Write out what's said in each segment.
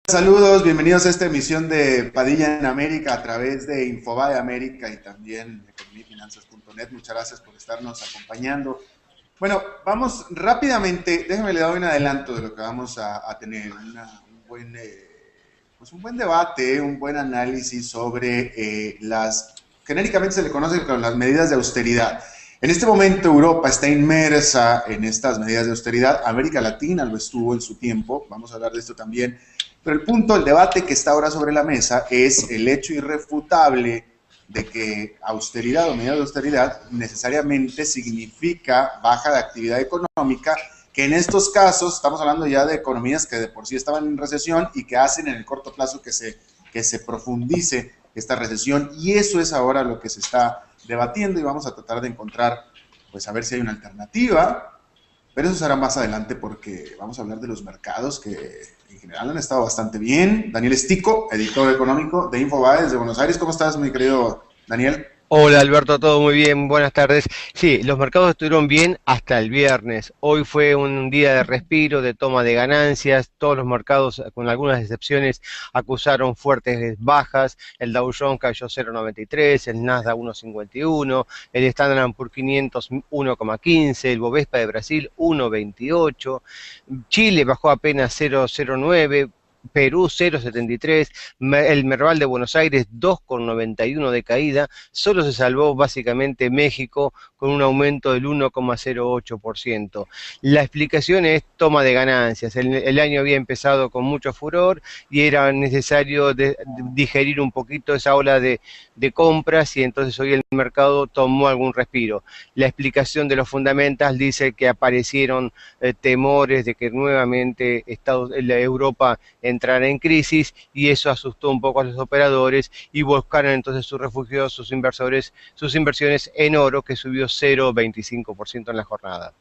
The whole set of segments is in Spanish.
Saludos, bienvenidos a esta emisión de Padilla en América a través de Infobae América y también economiafinanzas.net. Muchas gracias por estarnos acompañando. Bueno, vamos rápidamente, déjame le doy un adelanto de lo que vamos a tener, un buen debate, un buen análisis sobre genéricamente se le conoce como las medidas de austeridad. En este momento Europa está inmersa en estas medidas de austeridad, América Latina lo estuvo en su tiempo, vamos a hablar de esto también, pero el debate que está ahora sobre la mesa es el hecho irrefutable de que austeridad o medidas de austeridad necesariamente significa baja de actividad económica, que en estos casos estamos hablando ya de economías que de por sí estaban en recesión y que hacen en el corto plazo que se profundice esta recesión, y eso es ahora lo que se está debatiendo y vamos a tratar de encontrar, pues a ver si hay una alternativa, pero eso será más adelante porque vamos a hablar de los mercados que en general han estado bastante bien. Daniel Stico, editor económico de Infobae desde Buenos Aires. ¿Cómo estás, mi querido Daniel? Hola Alberto, todo muy bien, buenas tardes. Sí, los mercados estuvieron bien hasta el viernes. Hoy fue un día de respiro, de toma de ganancias. Todos los mercados, con algunas excepciones, acusaron fuertes bajas. El Dow Jones cayó 0,93, el Nasdaq 1,51, el Standard Poor's 500 1,15, el Bovespa de Brasil 1,28. Chile bajó apenas 0,09. Perú 0,73, el Merval de Buenos Aires 2,91 de caída, solo se salvó básicamente México con un aumento del 1,08%. La explicación es toma de ganancias. El año había empezado con mucho furor y era necesario digerir un poquito esa ola de compras, y entonces hoy el mercado tomó algún respiro. La explicación de los fundamentals dice que aparecieron temores de que nuevamente Europa entrara en crisis, y eso asustó un poco a los operadores y buscaron entonces su refugio, sus inversores, sus inversiones en oro, que subió 0,25% en la jornada.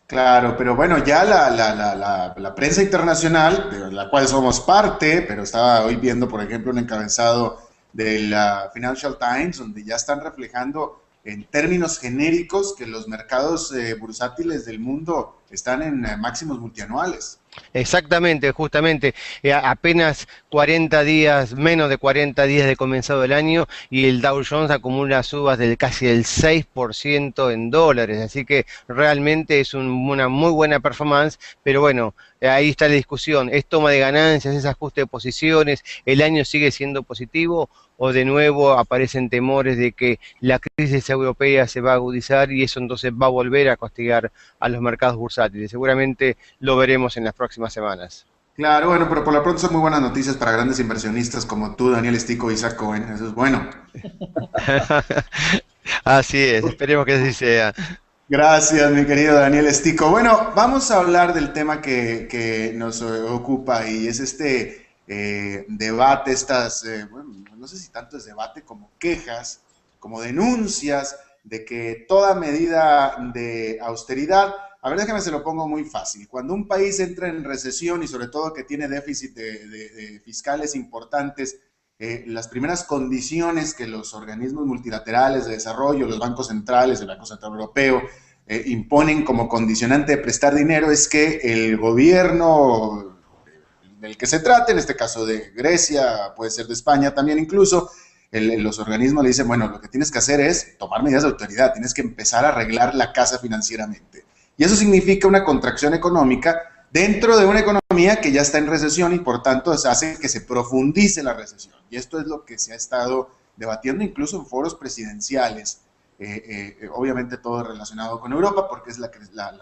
Claro, pero bueno, ya la prensa internacional, de la cual somos parte, pero estaba hoy viendo, por ejemplo, un encabezado de la Financial Times, donde ya están reflejando en términos genéricos que los mercados bursátiles del mundo están en máximos multianuales. Exactamente, justamente, apenas 40 días, menos de 40 días de comenzado el año, y el Dow Jones acumula subas del casi el 6% en dólares, así que realmente es una muy buena performance, pero bueno, ahí está la discusión: ¿es toma de ganancias, es ajuste de posiciones, el año sigue siendo positivo, o de nuevo aparecen temores de que la crisis europea se va a agudizar y eso entonces va a volver a castigar a los mercados bursátiles? Seguramente lo veremos en las próximas semanas. Claro, bueno, pero por lo pronto son muy buenas noticias para grandes inversionistas como tú, Daniel Stico y Isaac Cohen. Eso es bueno. Así es, esperemos que así sea. Gracias, mi querido Daniel Stico. Bueno, vamos a hablar del tema que nos ocupa y es este debate, bueno, no sé si tanto es debate como quejas, como denuncias de que toda medida de austeridad, a ver, déjame se lo pongo muy fácil. Cuando un país entra en recesión y sobre todo que tiene déficit de fiscales importantes, las primeras condiciones que los organismos multilaterales de desarrollo, los bancos centrales, el Banco Central Europeo, imponen como condicionante de prestar dinero es que el gobierno del que se trate, en este caso de Grecia, puede ser de España también incluso, los organismos le dicen, bueno, lo que tienes que hacer es tomar medidas de autoridad, tienes que empezar a arreglar la casa financieramente. Y eso significa una contracción económica dentro de una economía que ya está en recesión y por tanto hace que se profundice la recesión. Y esto es lo que se ha estado debatiendo incluso en foros presidenciales. Obviamente todo relacionado con Europa porque es la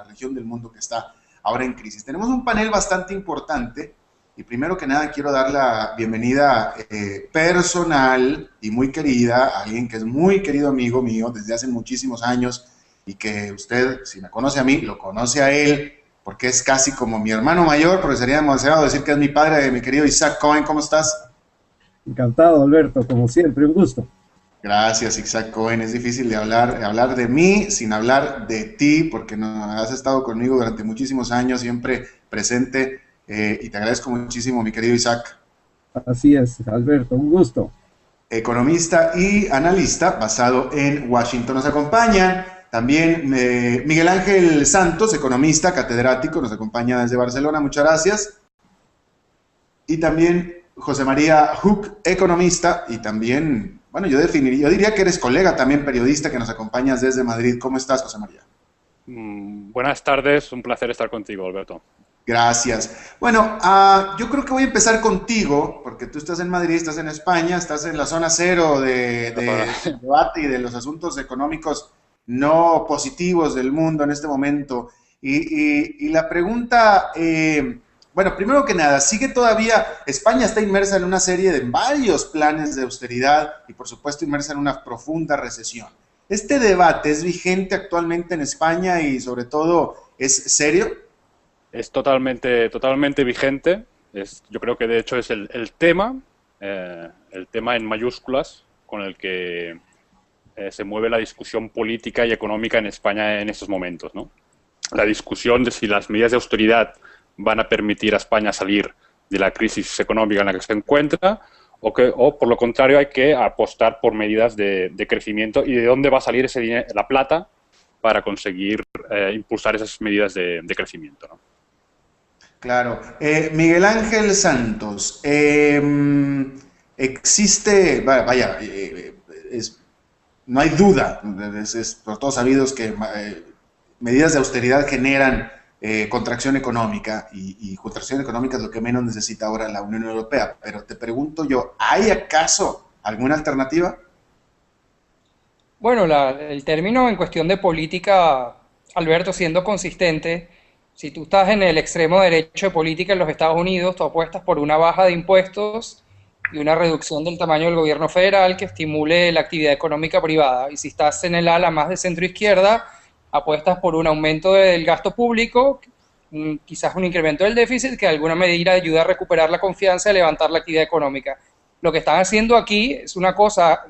región del mundo que está ahora en crisis. Tenemos un panel bastante importante y primero que nada quiero dar la bienvenida personal y muy querida a alguien que es muy querido amigo mío desde hace muchísimos años y que usted, si me conoce a mí, lo conoce a él porque es casi como mi hermano mayor, porque sería demasiado decir que es mi padre, mi querido Isaac Cohen. ¿Cómo estás? Encantado, Alberto, como siempre, un gusto. Gracias, Isaac Cohen. Es difícil hablar de mí sin hablar de ti, porque no, has estado conmigo durante muchísimos años, siempre presente, y te agradezco muchísimo, mi querido Isaac. Así es, Alberto, un gusto. Economista y analista basado en Washington. Nos acompaña también Miguel Ángel Santos, economista, catedrático, nos acompaña desde Barcelona. Muchas gracias. y también José María Hook, economista, y también, bueno, yo diría que eres colega también periodista que nos acompañas desde Madrid. ¿Cómo estás, José María? Buenas tardes, un placer estar contigo, Alberto. Gracias. Bueno, yo creo que voy a empezar contigo, porque tú estás en Madrid, estás en España, estás en la zona cero de debate y de los asuntos económicos no positivos del mundo en este momento. Y la pregunta, bueno, primero que nada, sigue todavía, España está inmersa en una serie de varios planes de austeridad y por supuesto inmersa en una profunda recesión. ¿Este debate es vigente actualmente en España y sobre todo es serio? Es totalmente vigente. Yo creo que de hecho es el tema en mayúsculas con el que se mueve la discusión política y económica en España en estos momentos, ¿no? La discusión de si las medidas de austeridad van a permitir a España salir de la crisis económica en la que se encuentra o por lo contrario hay que apostar por medidas de crecimiento y de dónde va a salir ese dinero, la plata para conseguir impulsar esas medidas de crecimiento, ¿no? Claro. Miguel Ángel Santos, existe, vaya, no hay duda, es por todos sabidos que medidas de austeridad generan contracción económica y contracción económica es lo que menos necesita ahora la Unión Europea. Pero te pregunto yo, ¿hay acaso alguna alternativa? Bueno, el término en cuestión de política, Alberto, siendo consistente, si tú estás en el extremo derecho de política en los Estados Unidos, tú apuestas por una baja de impuestos y una reducción del tamaño del gobierno federal que estimule la actividad económica privada. Y si estás en el ala más de centro-izquierda, apuestas por un aumento del gasto público, quizás un incremento del déficit que de alguna medida ayuda a recuperar la confianza y levantar la actividad económica. Lo que están haciendo aquí es una cosa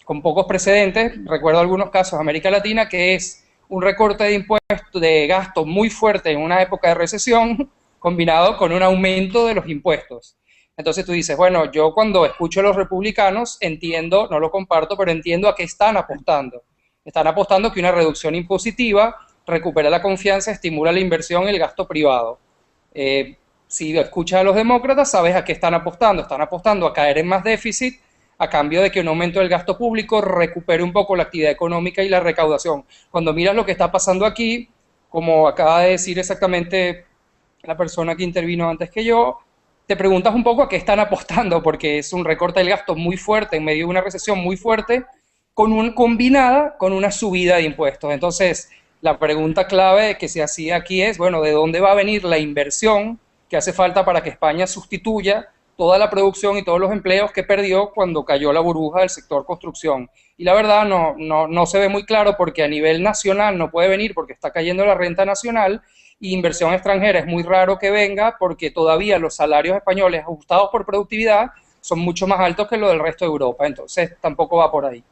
con pocos precedentes, recuerdo algunos casos de América Latina, que es un recorte de impuestos, de gasto muy fuerte en una época de recesión, combinado con un aumento de los impuestos. Entonces tú dices, bueno, yo cuando escucho a los republicanos entiendo, no lo comparto, pero entiendo a qué están apostando. Están apostando que una reducción impositiva recupera la confianza, estimula la inversión y el gasto privado. Si escuchas a los demócratas, sabes a qué están apostando a caer en más déficit, a cambio de que un aumento del gasto público recupere un poco la actividad económica y la recaudación. Cuando miras lo que está pasando aquí, como acaba de decir exactamente la persona que intervino antes que yo, te preguntas un poco a qué están apostando, porque es un recorte del gasto muy fuerte en medio de una recesión muy fuerte, combinada con una subida de impuestos. Entonces, la pregunta clave que se hacía aquí es, bueno, ¿de dónde va a venir la inversión que hace falta para que España sustituya toda la producción y todos los empleos que perdió cuando cayó la burbuja del sector construcción? Y la verdad no se ve muy claro porque a nivel nacional no puede venir porque está cayendo la renta nacional y inversión extranjera es muy raro que venga porque todavía los salarios españoles ajustados por productividad son mucho más altos que los del resto de Europa, entonces tampoco va por ahí.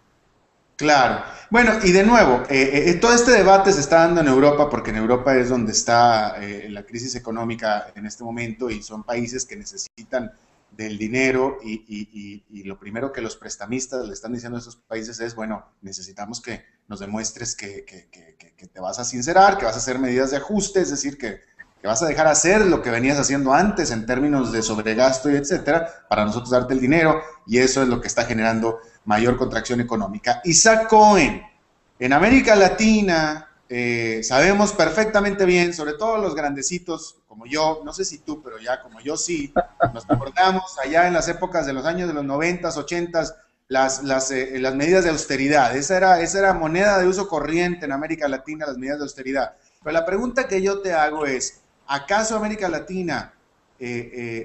Claro. Bueno, y de nuevo, todo este debate se está dando en Europa porque en Europa es donde está la crisis económica en este momento y son países que necesitan del dinero y lo primero que los prestamistas le están diciendo a esos países es, bueno, necesitamos que nos demuestres que te vas a sincerar, que vas a hacer medidas de ajuste, es decir, que vas a dejar hacer lo que venías haciendo antes en términos de sobregasto y etcétera, para nosotros darte el dinero, y eso es lo que está generando mayor contracción económica. Isaac Cohen, en América Latina sabemos perfectamente bien, sobre todo los grandecitos como yo, no sé si tú, pero ya como yo sí, nos acordamos allá en las épocas de los años de los 90s, 80s, las medidas de austeridad. Esa era moneda de uso corriente en América Latina, las medidas de austeridad. Pero la pregunta que yo te hago es, ¿acaso América Latina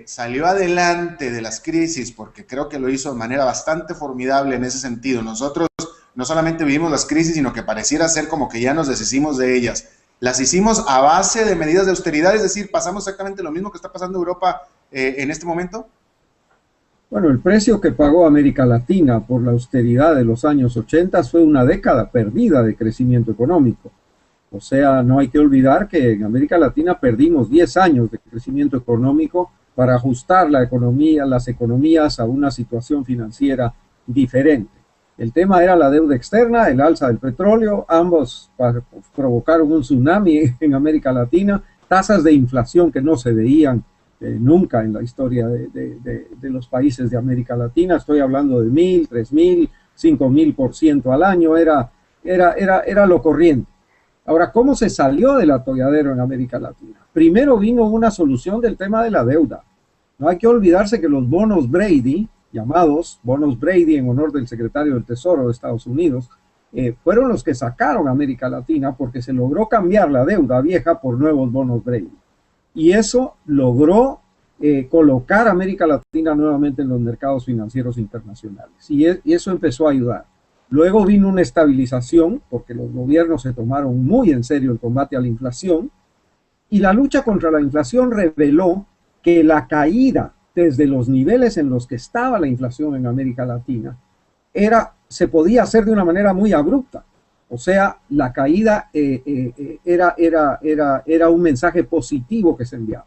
salió adelante de las crisis? Porque creo que lo hizo de manera bastante formidable en ese sentido. Nosotros no solamente vivimos las crisis, sino que pareciera ser como que ya nos deshicimos de ellas. Las hicimos a base de medidas de austeridad, es decir, pasamos exactamente lo mismo que está pasando en Europa en este momento. Bueno, el precio que pagó América Latina por la austeridad de los años 80 fue una década perdida de crecimiento económico. O sea, no hay que olvidar que en América Latina perdimos 10 años de crecimiento económico para ajustar la economía, las economías a una situación financiera diferente. El tema era la deuda externa, el alza del petróleo, ambos provocaron un tsunami en América Latina, tasas de inflación que no se veían nunca en la historia de los países de América Latina. Estoy hablando de 1000, 3000, 5000% al año, era lo corriente. Ahora, ¿cómo se salió del atolladero en América Latina? Primero vino una solución del tema de la deuda. No hay que olvidarse que los bonos Brady, llamados bonos Brady en honor del secretario del Tesoro de Estados Unidos, fueron los que sacaron a América Latina porque se logró cambiar la deuda vieja por nuevos bonos Brady. Y eso logró colocar a América Latina nuevamente en los mercados financieros internacionales. Y eso empezó a ayudar. Luego vino una estabilización, porque los gobiernos se tomaron muy en serio el combate a la inflación, y la lucha contra la inflación reveló que la caída desde los niveles en los que estaba la inflación en América Latina se podía hacer de una manera muy abrupta. O sea, la caída era un mensaje positivo que se enviaba.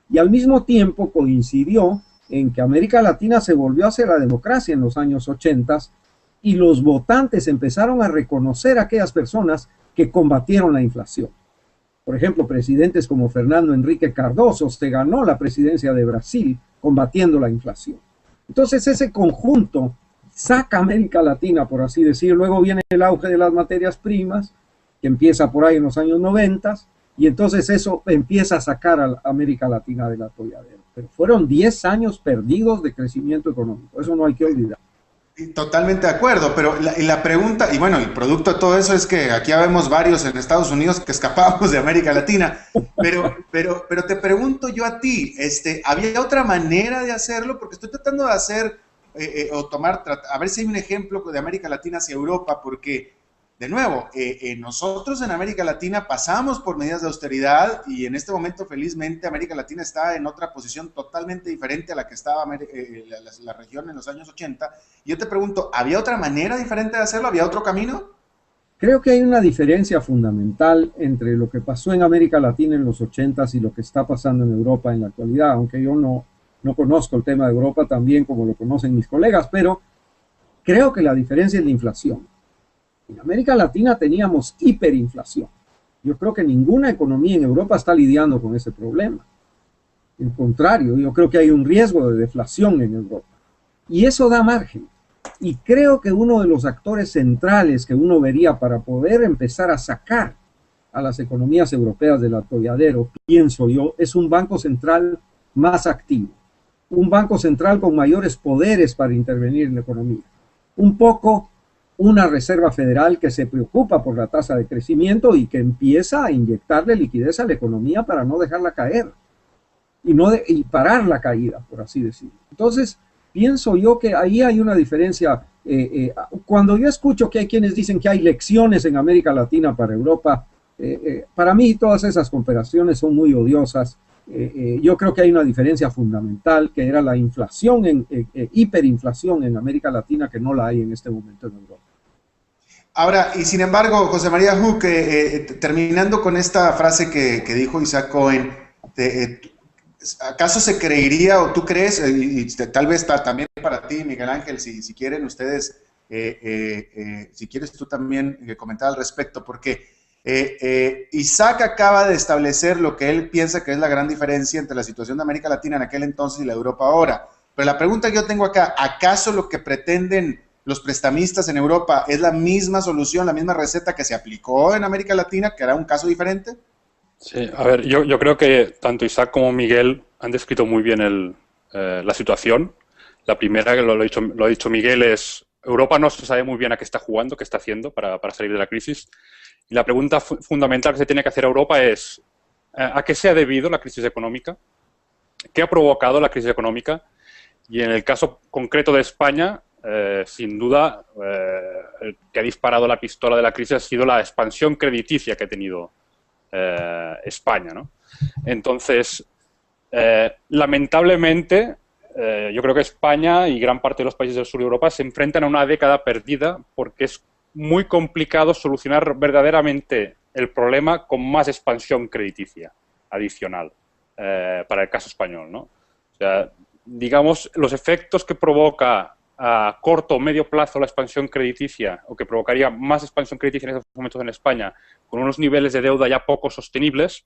Y al mismo tiempo coincidió en que América Latina se volvió hacia la democracia en los años 80 y los votantes empezaron a reconocer a aquellas personas que combatieron la inflación. Por ejemplo, presidentes como Fernando Henrique Cardoso se ganó la presidencia de Brasil combatiendo la inflación. Entonces ese conjunto saca a América Latina, por así decir. Luego viene el auge de las materias primas, que empieza por ahí en los años 90, y entonces eso empieza a sacar a América Latina del atolladero. Pero fueron 10 años perdidos de crecimiento económico, eso no hay que olvidar. Totalmente de acuerdo, pero la pregunta, y bueno, el producto de todo eso es que aquí ya vemos varios en Estados Unidos que escapamos de América Latina, pero te pregunto yo a ti, ¿había otra manera de hacerlo? Porque estoy tratando de hacer a ver si hay un ejemplo de América Latina hacia Europa, porque, de nuevo, nosotros en América Latina pasamos por medidas de austeridad y en este momento, felizmente, América Latina está en otra posición totalmente diferente a la que estaba la región en los años 80. Y yo te pregunto, ¿había otra manera diferente de hacerlo? ¿Había otro camino? Creo que hay una diferencia fundamental entre lo que pasó en América Latina en los 80s y lo que está pasando en Europa en la actualidad, aunque yo no conozco el tema de Europa tan bien como lo conocen mis colegas, pero creo que la diferencia es la inflación. En América Latina teníamos hiperinflación. Yo creo que ninguna economía en Europa está lidiando con ese problema. Al contrario, yo creo que hay un riesgo de deflación en Europa. Y eso da margen. Y creo que uno de los actores centrales que uno vería para poder empezar a sacar a las economías europeas del atolladero, pienso yo, es un banco central más activo. Un banco central con mayores poderes para intervenir en la economía. Un poco una reserva federal que se preocupa por la tasa de crecimiento y que empieza a inyectarle liquidez a la economía para no dejarla caer y parar la caída, por así decirlo. Entonces, pienso yo que ahí hay una diferencia. Cuando yo escucho que hay quienes dicen que hay lecciones en América Latina para Europa, para mí todas esas comparaciones son muy odiosas. Yo creo que hay una diferencia fundamental, que era la inflación, hiperinflación en América Latina, que no la hay en este momento en Europa. Ahora, y sin embargo, José María Hook, terminando con esta frase que dijo Isaac Cohen, ¿acaso se creería o tú crees, y tal vez también para ti, Miguel Ángel, si quieren ustedes, si quieres tú también comentar al respecto, porque Isaac acaba de establecer lo que él piensa que es la gran diferencia entre la situación de América Latina en aquel entonces y la de Europa ahora. Pero la pregunta que yo tengo acá, ¿acaso lo que pretenden los prestamistas en Europa es la misma solución, la misma receta que se aplicó en América Latina, que era un caso diferente? Sí, a ver, yo creo que tanto Isaac como Miguel han descrito muy bien la situación. La primera, que lo ha dicho Miguel, es Europa no se sabe muy bien a qué está jugando, qué está haciendo para salir de la crisis. Y la pregunta fundamental que se tiene que hacer a Europa es ¿a qué se ha debido la crisis económica? ¿Qué ha provocado la crisis económica? Y en el caso concreto de España, sin duda, el que ha disparado la pistola de la crisis ha sido la expansión crediticia que ha tenido España, ¿no? Entonces, lamentablemente, yo creo que España y gran parte de los países del sur de Europa se enfrentan a una década perdida porque es muy complicado solucionar verdaderamente el problema con más expansión crediticia adicional para el caso español, ¿no? O sea, digamos, los efectos que provoca a corto o medio plazo la expansión crediticia, o que provocaría más expansión crediticia en estos momentos en España, con unos niveles de deuda ya poco sostenibles,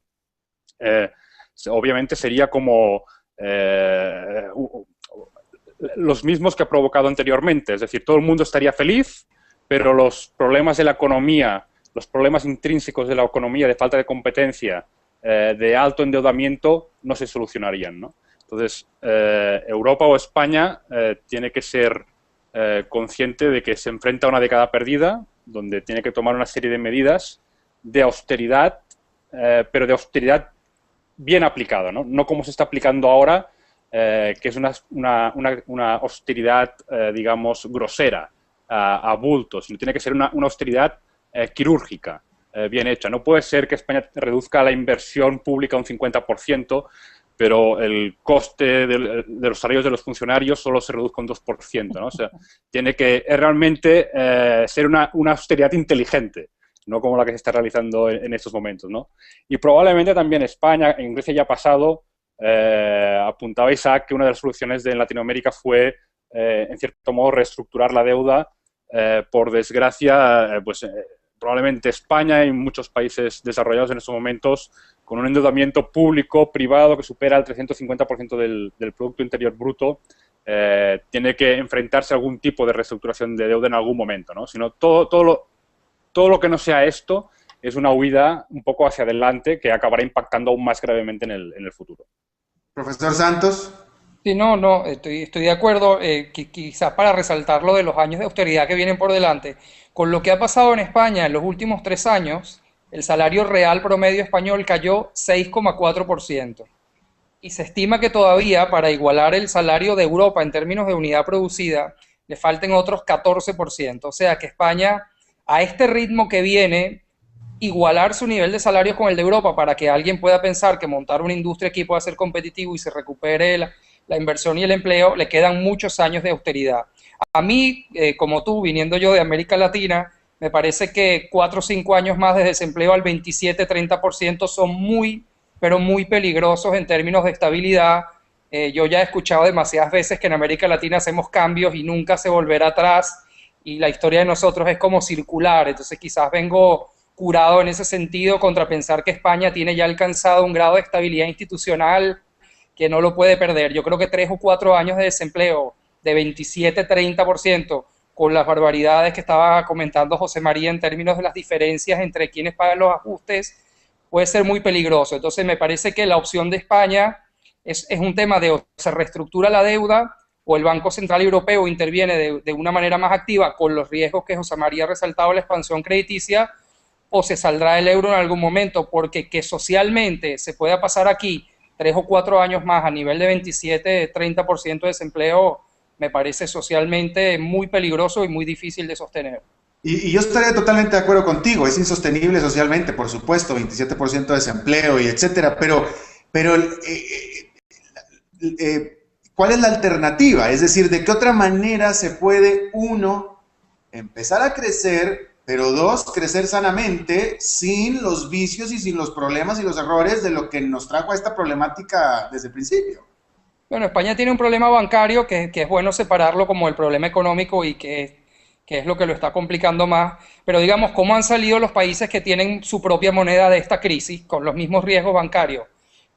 obviamente sería como los mismos que ha provocado anteriormente. Es decir, todo el mundo estaría feliz, pero los problemas de la economía, los problemas intrínsecos de la economía, de falta de competencia, de alto endeudamiento, no se solucionarían, ¿no? Entonces, Europa o España tiene que ser consciente de que se enfrenta a una década perdida, donde tiene que tomar una serie de medidas de austeridad, pero de austeridad bien aplicada, ¿no? No como se está aplicando ahora, que es una austeridad, digamos, grosera, a bultos, sino tiene que ser una austeridad quirúrgica, bien hecha. No puede ser que España reduzca la inversión pública un 50%, pero el coste de los salarios de los funcionarios solo se reduzca un 2%, ¿no? O sea, tiene que realmente ser una austeridad inteligente, no como la que se está realizando en estos momentos, ¿no? Y probablemente también España, en Grecia ya ha pasado, apuntaba Isaac que una de las soluciones en Latinoamérica fue, en cierto modo, reestructurar la deuda. Por desgracia, probablemente España y muchos países desarrollados en estos momentos, con un endeudamiento público-privado que supera el 350% del Producto Interior Bruto, tiene que enfrentarse a algún tipo de reestructuración de deuda en algún momento, ¿no? Sino todo lo que no sea esto es una huida un poco hacia adelante que acabará impactando aún más gravemente en el futuro. Profesor Santos. Sí, no, estoy de acuerdo, quizás para resaltar lo de los años de austeridad que vienen por delante. Con lo que ha pasado en España en los últimos 3 años, el salario real promedio español cayó 6,4%. Y se estima que todavía para igualar el salario de Europa en términos de unidad producida, le falten otros 14%. O sea que España, a este ritmo que viene, igualar su nivel de salarios con el de Europa para que alguien pueda pensar que montar una industria aquí pueda ser competitivo y se recupere la inversión y el empleo, le quedan muchos años de austeridad. A mí, como tú, viniendo yo de América Latina, me parece que 4 o 5 años más de desempleo al 27-30% son muy, pero muy peligrosos en términos de estabilidad. Yo ya he escuchado demasiadas veces que en América Latina hacemos cambios y nunca se volverá atrás, y la historia de nosotros es como circular. Entonces quizás vengo curado en ese sentido contra pensar que España tiene ya alcanzado un grado de estabilidad institucional que no lo puede perder. Yo creo que 3 o 4 años de desempleo de 27-30%, con las barbaridades que estaba comentando José María en términos de las diferencias entre quienes pagan los ajustes, puede ser muy peligroso. Entonces me parece que la opción de España es un tema de o se reestructura la deuda o el Banco Central Europeo interviene de una manera más activa con los riesgos que José María ha resaltado, la expansión crediticia, o se saldrá el euro en algún momento, porque que socialmente se pueda pasar aquí 3 o 4 años más a nivel de 27-30% de desempleo, me parece socialmente muy peligroso y muy difícil de sostener. Y yo estaría totalmente de acuerdo contigo, es insostenible socialmente, por supuesto, 27% de desempleo y etcétera, pero ¿cuál es la alternativa? Es decir, ¿de qué otra manera se puede, uno, empezar a crecer, pero dos, crecer sanamente sin los vicios y sin los problemas y los errores de lo que nos trajo a esta problemática desde el principio? Bueno, España tiene un problema bancario que es bueno separarlo como el problema económico y que es lo que lo está complicando más. Pero digamos, ¿cómo han salido los países que tienen su propia moneda de esta crisis con los mismos riesgos bancarios?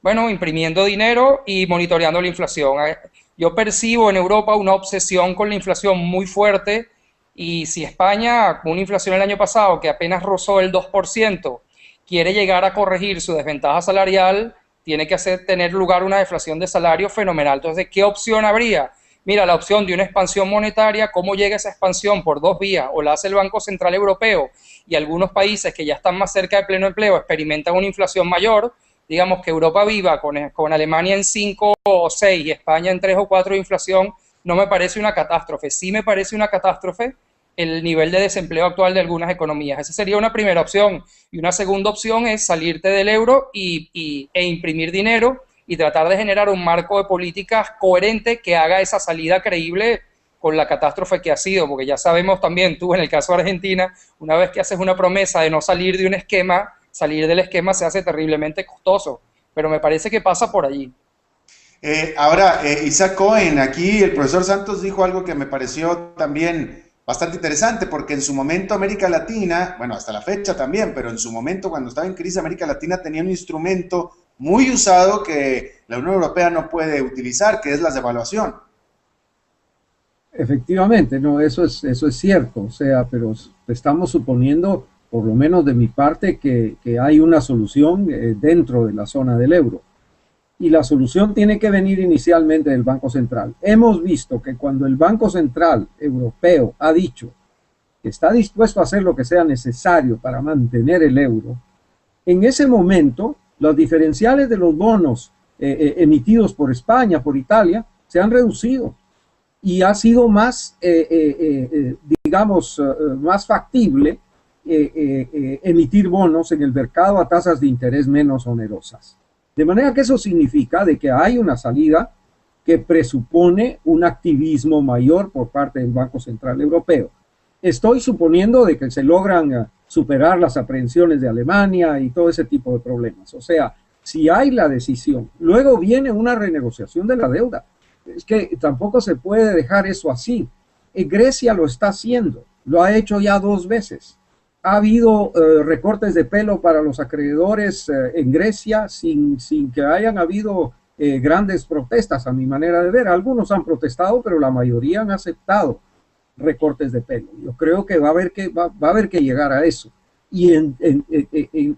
Bueno, imprimiendo dinero y monitoreando la inflación. Yo percibo en Europa una obsesión con la inflación muy fuerte. Y si España, con una inflación el año pasado que apenas rozó el 2%, quiere llegar a corregir su desventaja salarial, tiene que tener lugar una deflación de salario fenomenal. Entonces, ¿qué opción habría? Mira, la opción de una expansión monetaria, ¿cómo llega esa expansión? Por 2 vías, o la hace el Banco Central Europeo, y algunos países que ya están más cerca de pleno empleo experimentan una inflación mayor. Digamos que Europa viva con Alemania en 5 o 6 y España en 3 o 4 de inflación, no me parece una catástrofe. Sí me parece una catástrofe el nivel de desempleo actual de algunas economías. Esa sería una primera opción. Y una segunda opción es salirte del euro e imprimir dinero y tratar de generar un marco de políticas coherente que haga esa salida creíble con la catástrofe que ha sido, porque ya sabemos también, tú en el caso de Argentina, una vez que haces una promesa de no salir de un esquema, salir del esquema se hace terriblemente costoso, pero me parece que pasa por allí. Ahora, Isaac Cohen, aquí el profesor Santos dijo algo que me pareció también bastante interesante, porque en su momento América Latina, bueno, hasta la fecha también, pero en su momento cuando estaba en crisis América Latina tenía un instrumento muy usado que la Unión Europea no puede utilizar, que es la devaluación. Efectivamente, no, eso es cierto, o sea, pero estamos suponiendo, por lo menos de mi parte, que hay una solución dentro de la zona del euro. Y la solución tiene que venir inicialmente del Banco Central. Hemos visto que cuando el Banco Central Europeo ha dicho que está dispuesto a hacer lo que sea necesario para mantener el euro, en ese momento los diferenciales de los bonos emitidos por España, por Italia, se han reducido y ha sido más, digamos, más factible emitir bonos en el mercado a tasas de interés menos onerosas. De manera que eso significa de que hay una salida que presupone un activismo mayor por parte del Banco Central Europeo. Estoy suponiendo de que se logran superar las aprehensiones de Alemania y todo ese tipo de problemas. O sea, si hay la decisión, luego viene una renegociación de la deuda. Es que tampoco se puede dejar eso así. Grecia lo está haciendo, lo ha hecho ya 2 veces. Ha habido recortes de pelo para los acreedores en Grecia sin que hayan habido grandes protestas, a mi manera de ver. Algunos han protestado, pero la mayoría han aceptado recortes de pelo. Yo creo que va a haber que llegar a eso. Y en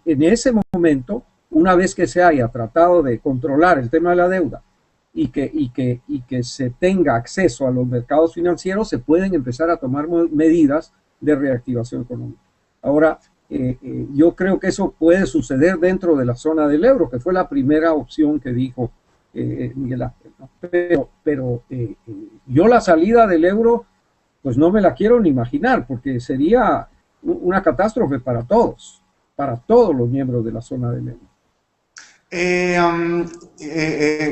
ese momento, una vez que se haya tratado de controlar el tema de la deuda y que se tenga acceso a los mercados financieros, se pueden empezar a tomar medidas de reactivación económica. Ahora, yo creo que eso puede suceder dentro de la zona del euro, que fue la primera opción que dijo Miguel Ángel, ¿no? Pero yo la salida del euro, pues no me la quiero ni imaginar, porque sería una catástrofe para todos los miembros de la zona del euro.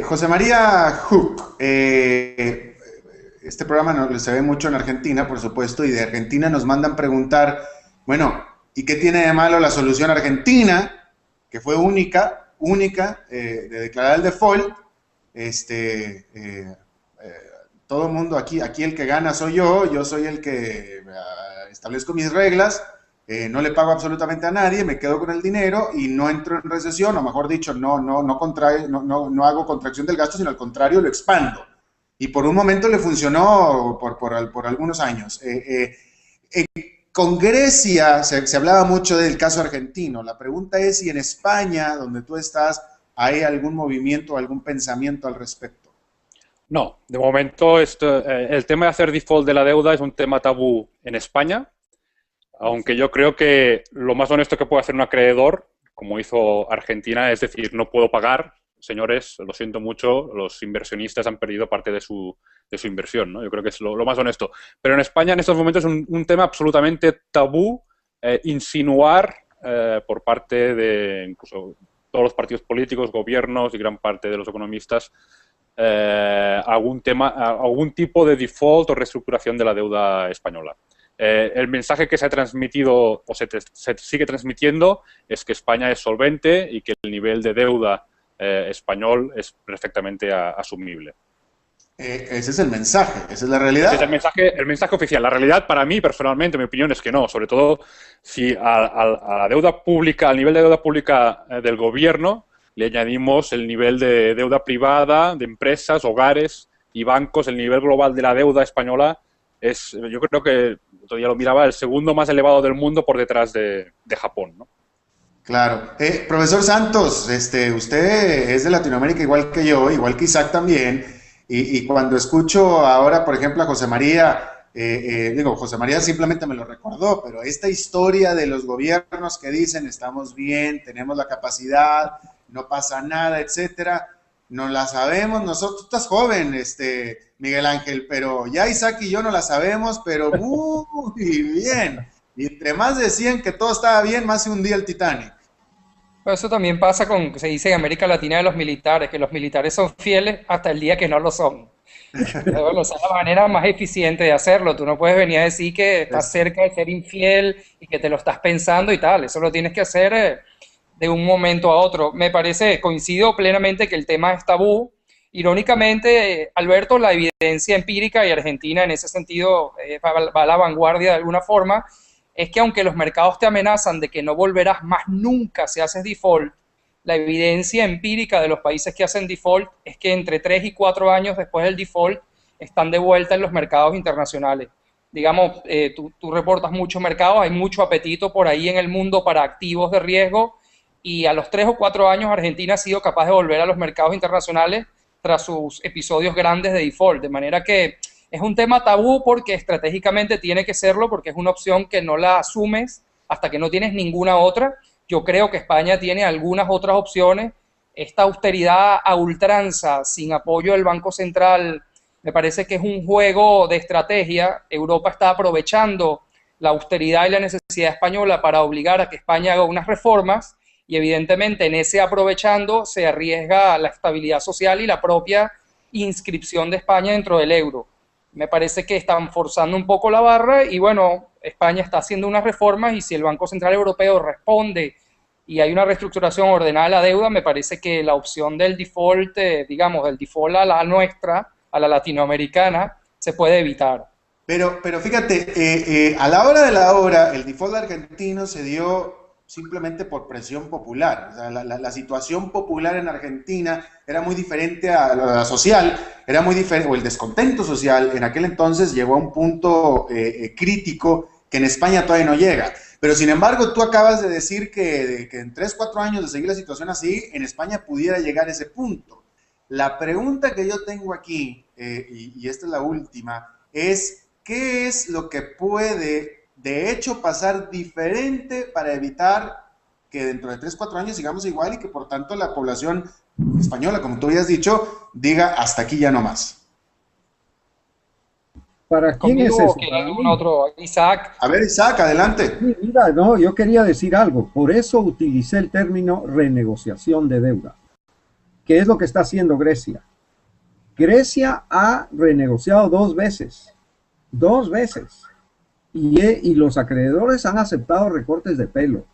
José María Hook, este programa se ve mucho en Argentina, por supuesto, y de Argentina nos mandan preguntar, bueno, ¿y qué tiene de malo la solución argentina, que fue única, de declarar el default? Todo el mundo aquí el que gana soy yo soy el que establezco mis reglas, no le pago absolutamente a nadie, me quedo con el dinero y no entro en recesión, o mejor dicho, no hago contracción del gasto, sino al contrario, lo expando. Y por un momento le funcionó por algunos años. Con Grecia se hablaba mucho del caso argentino. La pregunta es si en España, donde tú estás, hay algún movimiento, algún pensamiento al respecto. No, de momento el tema de hacer default de la deuda es un tema tabú en España, aunque yo creo que lo más honesto que puede hacer un acreedor, como hizo Argentina, es decir, no puedo pagar, señores, lo siento mucho, los inversionistas han perdido parte de su inversión, ¿no? Yo creo que es lo más honesto. Pero en España en estos momentos es un tema absolutamente tabú insinuar por parte de incluso todos los partidos políticos, gobiernos y gran parte de los economistas algún tipo de default o reestructuración de la deuda española. El mensaje que se ha transmitido o se sigue transmitiendo es que España es solvente y que el nivel de deuda español es perfectamente asumible. Ese es el mensaje, esa es la realidad. Ese es el mensaje oficial. La realidad para mí, personalmente, mi opinión es que no. Sobre todo si a la deuda pública, al nivel de deuda pública del gobierno, le añadimos el nivel de deuda privada, de empresas, hogares y bancos, el nivel global de la deuda española es, yo creo que, todavía lo miraba, el segundo más elevado del mundo por detrás de Japón, ¿no? Claro. Profesor Santos, usted es de Latinoamérica igual que yo, igual que Isaac también, y cuando escucho ahora, por ejemplo, a José María, José María simplemente me lo recordó, pero esta historia de los gobiernos que dicen estamos bien, tenemos la capacidad, no pasa nada, etcétera, no la sabemos, nosotros, tú estás joven, Miguel Ángel, pero ya Isaac y yo no la sabemos, pero muy bien. Y entre más decían que todo estaba bien, más se hundía el Titanic. Pero eso también pasa con, se dice en América Latina de los militares, que los militares son fieles hasta el día que no lo son. Pero bueno, esa es la manera más eficiente de hacerlo. Tú no puedes venir a decir que estás cerca de ser infiel y que te lo estás pensando y tal. Eso lo tienes que hacer de un momento a otro. Me parece, coincido plenamente que el tema es tabú. Irónicamente, Alberto, la evidencia empírica y Argentina en ese sentido va a la vanguardia de alguna forma, es que aunque los mercados te amenazan de que no volverás más nunca si haces default, la evidencia empírica de los países que hacen default es que entre 3 y 4 años después del default están de vuelta en los mercados internacionales. Digamos, tú reportas mucho mercado, hay mucho apetito por ahí en el mundo para activos de riesgo, y a los 3 o 4 años Argentina ha sido capaz de volver a los mercados internacionales tras sus episodios grandes de default, de manera que es un tema tabú porque estratégicamente tiene que serlo, porque es una opción que no la asumes hasta que no tienes ninguna otra. Yo creo que España tiene algunas otras opciones. Esta austeridad a ultranza, sin apoyo del Banco Central, me parece que es un juego de estrategia. Europa está aprovechando la austeridad y la necesidad española para obligar a que España haga unas reformas, y evidentemente en ese aprovechando se arriesga la estabilidad social y la propia inscripción de España dentro del euro. Me parece que están forzando un poco la barra y bueno, España está haciendo unas reformas, y si el Banco Central Europeo responde y hay una reestructuración ordenada de la deuda, me parece que la opción del default, digamos, del default a la nuestra, a la latinoamericana, se puede evitar. Pero fíjate, a la hora de la hora, el default argentino se dio simplemente por presión popular. O sea, la situación popular en Argentina era muy diferente a la social, era muy diferente, o el descontento social en aquel entonces llegó a un punto crítico que en España todavía no llega. Pero sin embargo, tú acabas de decir que en 3, 4 años de seguir la situación así, en España pudiera llegar a ese punto. La pregunta que yo tengo aquí, y esta es la última, es ¿qué es lo que puede de hecho pasar diferente para evitar que dentro de 3, 4 años sigamos igual y que por tanto la población española, como tú habías dicho, diga hasta aquí ya no más? ¿Para quién es eso? ¿Algún otro? Isaac. A ver, Isaac, adelante. Sí, mira, no, yo quería decir algo. Por eso utilicé el término renegociación de deuda. ¿Qué es lo que está haciendo Grecia? Grecia ha renegociado 2 veces. 2 veces. Y los acreedores han aceptado recortes de pelo.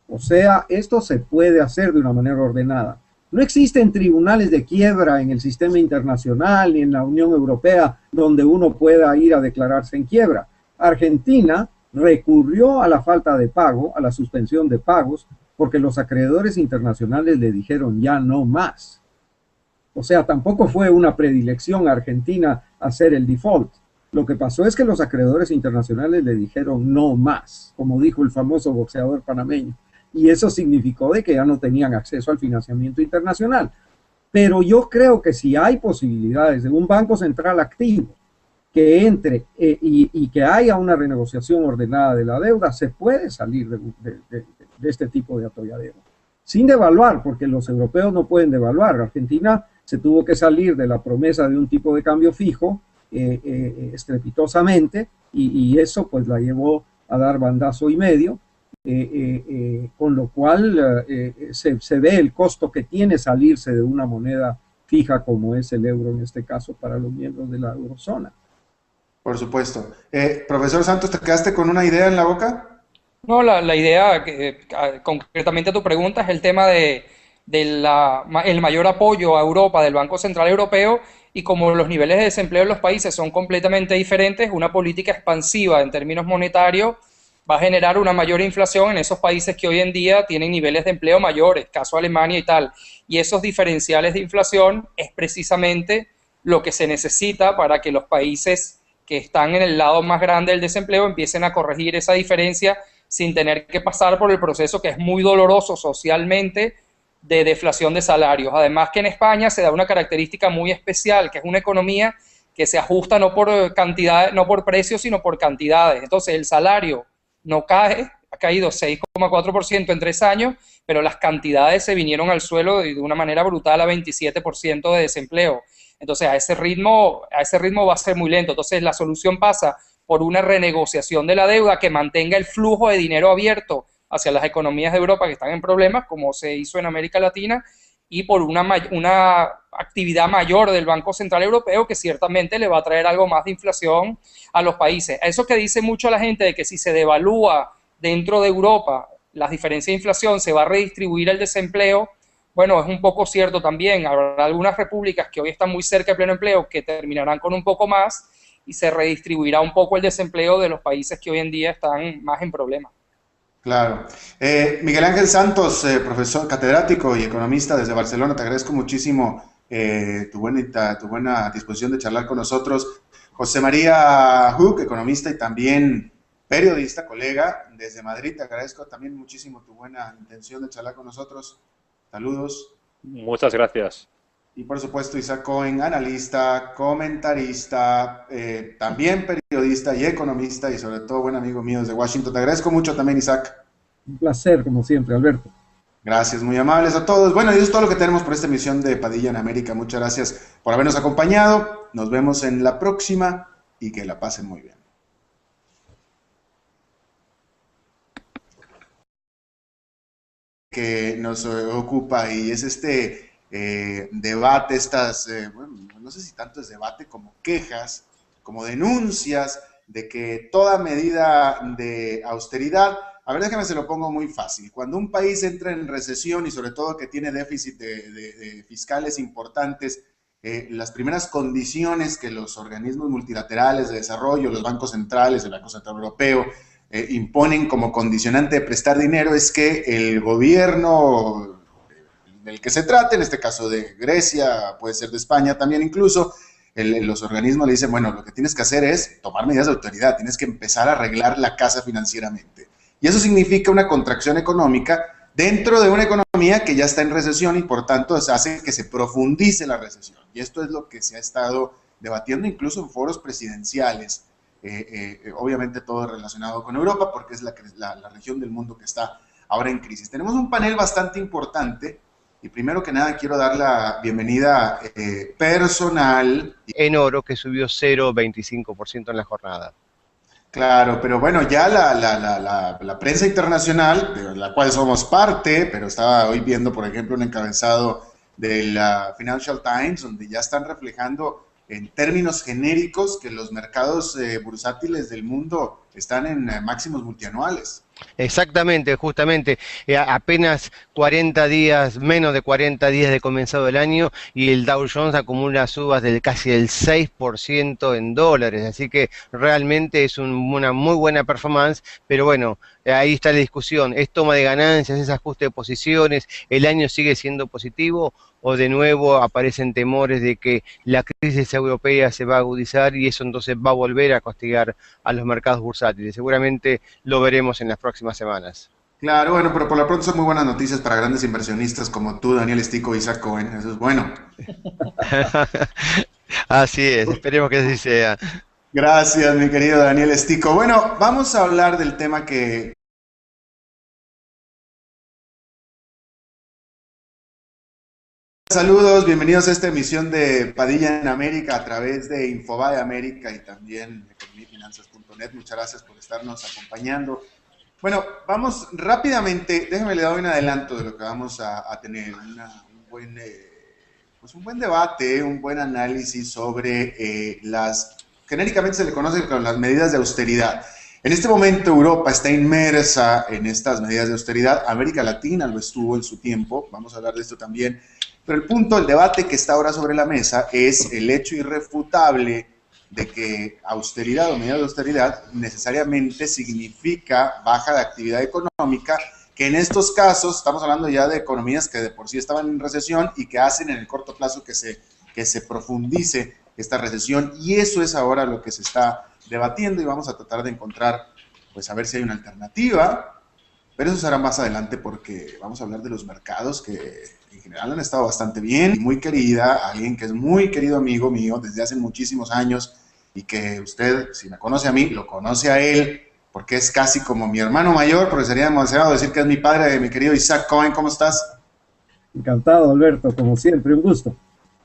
O sea, esto se puede hacer de una manera ordenada. No existen tribunales de quiebra en el sistema internacional ni en la Unión Europea donde uno pueda ir a declararse en quiebra. Argentina recurrió a la falta de pago, a la suspensión de pagos, porque los acreedores internacionales le dijeron ya no más. O sea, tampoco fue una predilección a Argentina hacer el default. Lo que pasó es que los acreedores internacionales le dijeron no más, como dijo el famoso boxeador panameño. Y eso significó de que ya no tenían acceso al financiamiento internacional. Pero yo creo que si hay posibilidades de un banco central activo que entre y que haya una renegociación ordenada de la deuda, se puede salir de este tipo de atolladero. Sin devaluar, porque los europeos no pueden devaluar. Argentina se tuvo que salir de la promesa de un tipo de cambio fijo estrepitosamente y eso pues la llevó a dar bandazo y medio. Con lo cual se ve el costo que tiene salirse de una moneda fija como es el euro en este caso para los miembros de la eurozona. Por supuesto. Profesor Santos, ¿te quedaste con una idea en la boca? No, la idea, concretamente a tu pregunta, es el tema de el mayor apoyo a Europa del Banco Central Europeo, y como los niveles de desempleo en los países son completamente diferentes, una política expansiva en términos monetarios va a generar una mayor inflación en esos países que hoy en día tienen niveles de empleo mayores, caso Alemania y tal. Y esos diferenciales de inflación es precisamente lo que se necesita para que los países que están en el lado más grande del desempleo empiecen a corregir esa diferencia sin tener que pasar por el proceso que es muy doloroso socialmente de deflación de salarios. Además que en España se da una característica muy especial, que es una economía que se ajusta no por cantidad, no por precios, sino por cantidades. Entonces el salario no cae, ha caído 6,4% en 3 años, pero las cantidades se vinieron al suelo de una manera brutal a 27% de desempleo. Entonces a ese ritmo va a ser muy lento. Entonces la solución pasa por una renegociación de la deuda que mantenga el flujo de dinero abierto hacia las economías de Europa que están en problemas, como se hizo en América Latina, y por una actividad mayor del Banco Central Europeo que ciertamente le va a traer algo más de inflación a los países. Eso que dice mucho la gente de que si se devalúa dentro de Europa las diferencias de inflación se va a redistribuir el desempleo, bueno, es un poco cierto también. Habrá algunas repúblicas que hoy están muy cerca de pleno empleo que terminarán con un poco más y se redistribuirá un poco el desempleo de los países que hoy en día están más en problemas. Claro. Miguel Ángel Santos, profesor catedrático y economista desde Barcelona, te agradezco muchísimo tu buena disposición de charlar con nosotros. José María Hook, economista y también periodista, colega desde Madrid, te agradezco también muchísimo tu buena intención de charlar con nosotros. Saludos. Muchas gracias. Y por supuesto Isaac Cohen, analista, comentarista, también periodista y economista y sobre todo buen amigo mío desde Washington. Te agradezco mucho también, Isaac. Un placer, como siempre, Alberto. Gracias, muy amables a todos. Bueno, y eso es todo lo que tenemos por esta emisión de Padilla en América. Muchas gracias por habernos acompañado. Nos vemos en la próxima y que la pasen muy bien. Que nos ocupa y es este debate, bueno, no sé si tanto es debate como quejas, como denuncias de que toda medida de austeridad, a ver, déjame se lo pongo muy fácil, cuando un país entra en recesión y sobre todo que tiene déficit de fiscales importantes, las primeras condiciones que los organismos multilaterales de desarrollo, los bancos centrales, el Banco Central Europeo, imponen como condicionante de prestar dinero es que el gobierno del que se trate, en este caso de Grecia, puede ser de España también incluso, los organismos le dicen, bueno, lo que tienes que hacer es tomar medidas de autoridad, tienes que empezar a arreglar la casa financieramente. Y eso significa una contracción económica dentro de una economía que ya está en recesión y por tanto hace que se profundice la recesión. Y esto es lo que se ha estado debatiendo incluso en foros presidenciales. Obviamente todo relacionado con Europa porque es la región del mundo que está ahora en crisis. Tenemos un panel bastante importante y primero que nada quiero dar la bienvenida personal. En oro, que subió 0,25% en la jornada. Claro, pero bueno, ya la prensa internacional, de la cual somos parte, pero estaba hoy viendo, por ejemplo, un encabezado de la Financial Times, donde ya están reflejando en términos genéricos que los mercados bursátiles del mundo están en máximos multianuales. Exactamente, justamente, apenas 40 días, menos de 40 días de comenzado el año y el Dow Jones acumula subas del casi el 6% en dólares, así que realmente es una muy buena performance, pero bueno, ahí está la discusión, ¿es toma de ganancias, es ajuste de posiciones, el año sigue siendo positivo o de nuevo aparecen temores de que la crisis europea se va a agudizar y eso entonces va a volver a castigar a los mercados bursátiles? Seguramente lo veremos en las próximas semanas. Claro, bueno, pero por lo pronto son muy buenas noticias para grandes inversionistas como tú, Daniel Stico y Isaac Cohen, eso es bueno. Así es, esperemos que así sea. Gracias, mi querido Daniel Stico. Bueno, vamos a hablar del tema que... Saludos, bienvenidos a esta emisión de Padilla en América a través de Infobae América y también economiafinanzas.net. Muchas gracias por estarnos acompañando. Bueno, vamos rápidamente, déjame le doy un adelanto de lo que vamos a tener, un buen debate, un buen análisis sobre genéricamente se le conoce como las medidas de austeridad. En este momento Europa está inmersa en estas medidas de austeridad, América Latina lo estuvo en su tiempo, vamos a hablar de esto también, pero el debate que está ahora sobre la mesa es el hecho irrefutable de que austeridad o medida de austeridad necesariamente significa baja de actividad económica, que en estos casos estamos hablando ya de economías que de por sí estaban en recesión y que hacen en el corto plazo que se profundice esta recesión, y eso es ahora lo que se está debatiendo y vamos a tratar de encontrar, pues a ver si hay una alternativa, pero eso será más adelante porque vamos a hablar de los mercados que en general han estado bastante bien, y muy querida, alguien que es muy querido amigo mío desde hace muchísimos años y que usted, si me conoce a mí, lo conoce a él, porque es casi como mi hermano mayor, porque sería demasiado decir que es mi padre, mi querido Isaac Cohen. ¿Cómo estás? Encantado, Alberto, como siempre, un gusto.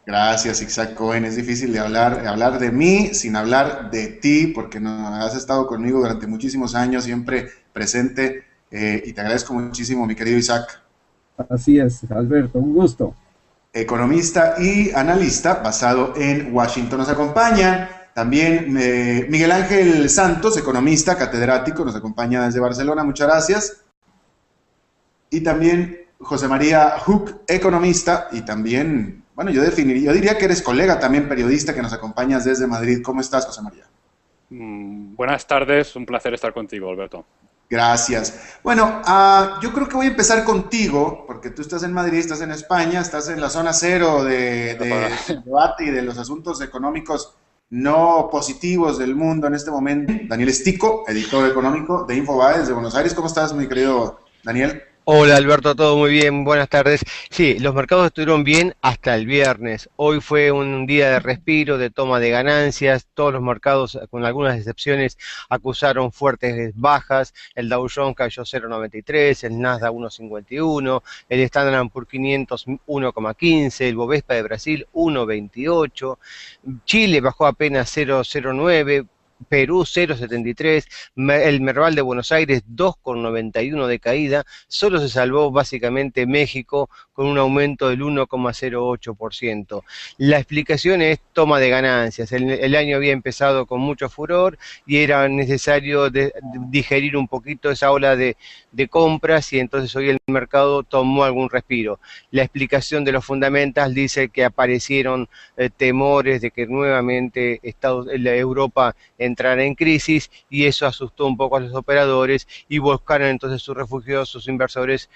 Gracias, Isaac Cohen. Es difícil de hablar de mí sin hablar de ti, porque no, has estado conmigo durante muchísimos años, siempre presente, y te agradezco muchísimo, mi querido Isaac. Así es, Alberto, un gusto. Economista y analista basado en Washington. Nos acompaña también Miguel Ángel Santos, economista, catedrático, nos acompaña desde Barcelona, muchas gracias. Y también José María Hook, economista, y también, bueno, yo diría que eres colega también periodista que nos acompañas desde Madrid. ¿Cómo estás, José María? Buenas tardes, un placer estar contigo, Alberto. Gracias. Bueno, yo creo que voy a empezar contigo, porque tú estás en Madrid, estás en España, estás en la zona cero de debate y de los asuntos económicos no positivos del mundo en este momento. Daniel Estico, editor económico de Infobae desde Buenos Aires. ¿Cómo estás, mi querido Daniel? Hola Alberto, todo muy bien, buenas tardes. Sí, los mercados estuvieron bien hasta el viernes. Hoy fue un día de respiro, de toma de ganancias. Todos los mercados, con algunas excepciones, acusaron fuertes bajas. El Dow Jones cayó 0,93, el Nasdaq 1,51, el Standard Poor's 500 1,15, el Bovespa de Brasil 1,28. Chile bajó apenas 0,09. Perú 0,73, el Merval de Buenos Aires 2,91 de caída, solo se salvó básicamente México con un aumento del 1,08%. La explicación es toma de ganancias. El año había empezado con mucho furor y era necesario digerir un poquito esa ola de compras, y entonces hoy el mercado tomó algún respiro. La explicación de los fundamentals dice que aparecieron temores de que nuevamente Europa entrara en crisis, y eso asustó un poco a los operadores y buscaron entonces sus refugios, sus inversiones